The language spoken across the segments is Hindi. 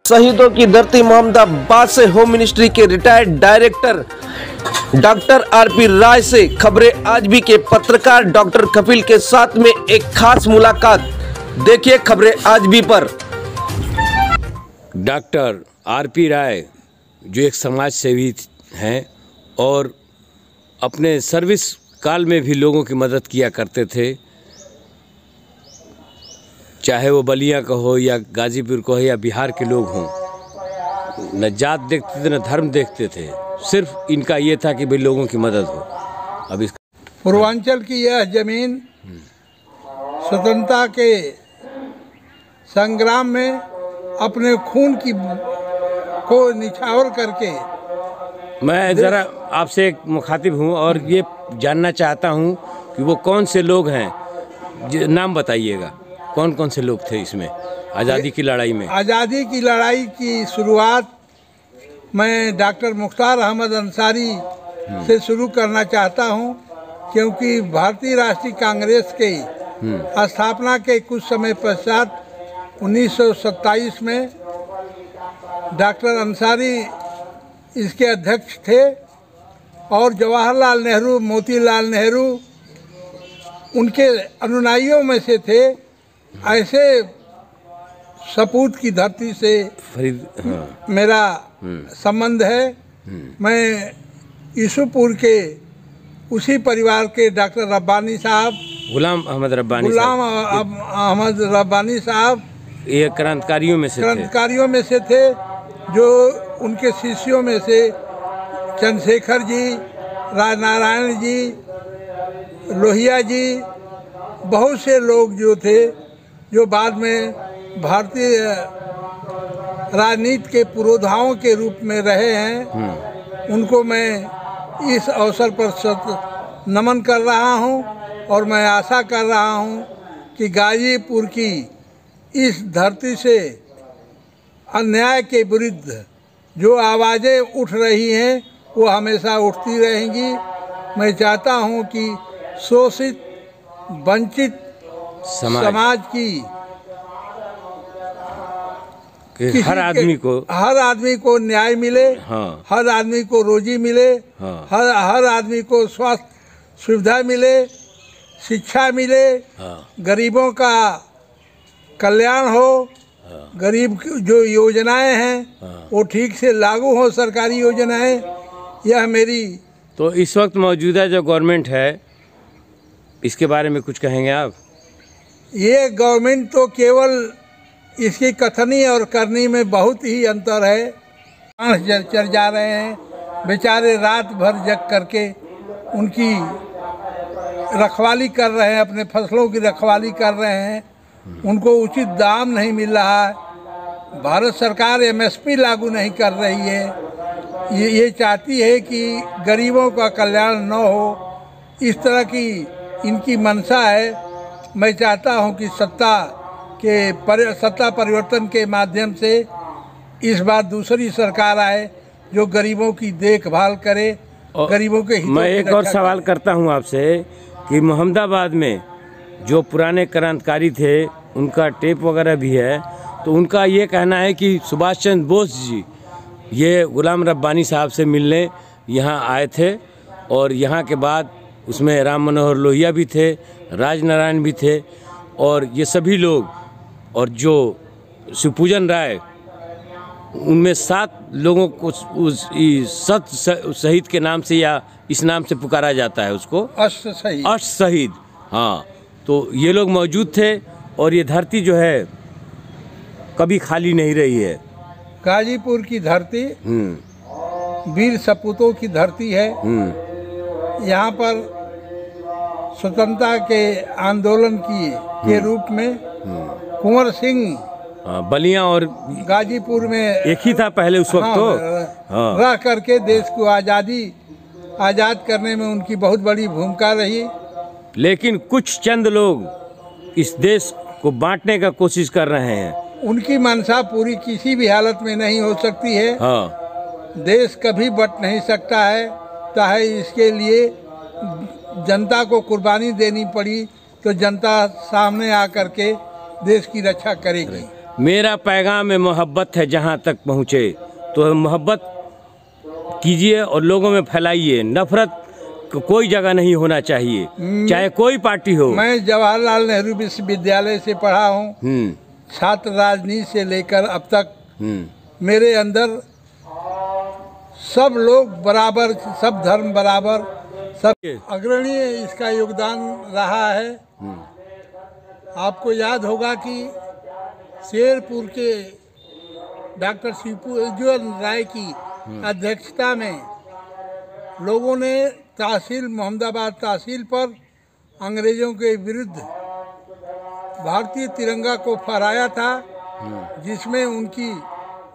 शहीदों की धरती मोहम्मदाबाद से होम मिनिस्ट्री के रिटायर्ड डायरेक्टर डॉक्टर आरपी राय से खबरें आज भी के पत्रकार डॉक्टर कपिल के साथ में एक खास मुलाकात। देखिए खबरें आज भी पर। डॉक्टर आरपी राय जो एक समाज सेवी हैं और अपने सर्विस काल में भी लोगों की मदद किया करते थे, चाहे वो बलिया का हो या गाजीपुर का हो या बिहार के लोग हों। न जात देखते थे न धर्म देखते थे, सिर्फ इनका ये था कि भाई लोगों की मदद हो। अब इस पूर्वांचल की यह जमीन स्वतंत्रता के संग्राम में अपने खून की को निछावर करके मैं ज़रा आपसे एक मुखातिब हूँ और ये जानना चाहता हूँ कि वो कौन से लोग हैं, नाम बताइएगा। कौन कौन से लोग थे इसमें आज़ादी की लड़ाई में? आज़ादी की लड़ाई की शुरुआत मैं डॉक्टर मुख्तार अहमद अंसारी से शुरू करना चाहता हूं, क्योंकि भारतीय राष्ट्रीय कांग्रेस के स्थापना के कुछ समय पश्चात 1927 में डॉक्टर अंसारी इसके अध्यक्ष थे और जवाहरलाल नेहरू, मोतीलाल नेहरू उनके अनुयायियों में से थे। ऐसे सपूत की धरती से मेरा संबंध है। मैं यूसुफपुर के उसी परिवार के डॉक्टर रब्बानी साहब, गुलाम अहमद रब्बानी साहब ये क्रांतिकारियों में से थे, जो उनके शिष्यों में से चंद्रशेखर जी, राजनारायण जी, लोहिया जी, बहुत से लोग जो थे, जो बाद में भारतीय राजनीति के पुरोधाओं के रूप में रहे हैं, उनको मैं इस अवसर पर नमन कर रहा हूं और मैं आशा कर रहा हूं कि गाजीपुर की इस धरती से अन्याय के विरुद्ध जो आवाज़ें उठ रही हैं वो हमेशा उठती रहेंगी। मैं चाहता हूं कि शोषित वंचित समाज की हर आदमी को न्याय मिले, हर आदमी को रोजी मिले, हर आदमी को स्वास्थ्य सुविधा मिले, शिक्षा मिले, गरीबों का कल्याण हो, गरीब जो योजनाएं हैं वो ठीक से लागू हो, सरकारी योजनाएं। यह मेरी तो इस वक्त मौजूदा जो गवर्नमेंट है इसके बारे में कुछ कहेंगे आप? ये गवर्नमेंट तो केवल इसकी कथनी और करनी में बहुत ही अंतर है। चल जा रहे हैं बेचारे, रात भर जग करके उनकी रखवाली कर रहे हैं, अपने फसलों की रखवाली कर रहे हैं। उनको उचित दाम नहीं मिल रहा है। भारत सरकार MSP लागू नहीं कर रही है। ये चाहती है कि गरीबों का कल्याण न हो, इस तरह की इनकी मंशा है। मैं चाहता हूं कि सत्ता परिवर्तन के माध्यम से इस बार दूसरी सरकार आए जो गरीबों की देखभाल करे, गरीबों के हितों मैं एक और सवाल करता हूं आपसे कि मोहम्मदाबाद में जो पुराने क्रांतिकारी थे उनका टेप वगैरह भी है, तो उनका ये कहना है कि सुभाष चंद्र बोस जी ये गुलाम रब्बानी साहब से मिलने यहाँ आए थे और यहाँ के बाद उसमें राम मनोहर लोहिया भी थे, राजनारायण भी थे और ये सभी लोग, और जो शिवपूजन राय, उनमें 7 लोगों को उस सत शहीद के नाम से या इस नाम से पुकारा जाता है उसको, अष्ट शहीद। हाँ, तो ये लोग मौजूद थे और ये धरती जो है कभी खाली नहीं रही है। गाजीपुर की धरती वीर सपूतों की धरती है। यहाँ पर स्वतंत्रता के आंदोलन के रूप में कुंवर सिंह बलिया और गाजीपुर में एक ही था पहले उस वक्त। रह करके देश को आज़ाद करने में उनकी बहुत बड़ी भूमिका रही। लेकिन कुछ चंद लोग इस देश को बांटने का कोशिश कर रहे हैं। उनकी मंशा पूरी किसी भी हालत में नहीं हो सकती है। देश कभी बट नहीं सकता है, चाहे इसके लिए जनता को कुर्बानी देनी पड़ी तो जनता सामने आकर के देश की रक्षा करेगी। मेरा पैगाम में मोहब्बत है, जहाँ तक पहुँचे तो मोहब्बत कीजिए और लोगों में फैलाइए। नफरत को कोई जगह नहीं होना चाहिए, चाहे कोई पार्टी हो। मैं जवाहरलाल नेहरू विश्वविद्यालय से पढ़ा हूँ। छात्र राजनीति से लेकर अब तक मेरे अंदर सब लोग बराबर, सब धर्म बराबर, सब अग्रणी इसका योगदान रहा है। आपको याद होगा कि शेरपुर के डॉक्टर शिवपूजन राय की अध्यक्षता में लोगों ने तहसील मोहम्मदाबाद तहसील पर अंग्रेज़ों के विरुद्ध भारतीय तिरंगा को फहराया था, जिसमें उनकी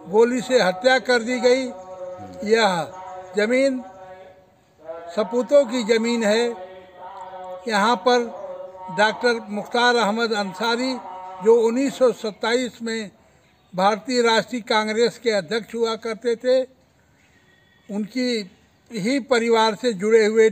गोली से हत्या कर दी गई। यह ज़मीन सपूतों की ज़मीन है। यहाँ पर डॉक्टर मुख्तार अहमद अंसारी, जो 1927 में भारतीय राष्ट्रीय कांग्रेस के अध्यक्ष हुआ करते थे, उनकी ही परिवार से जुड़े हुए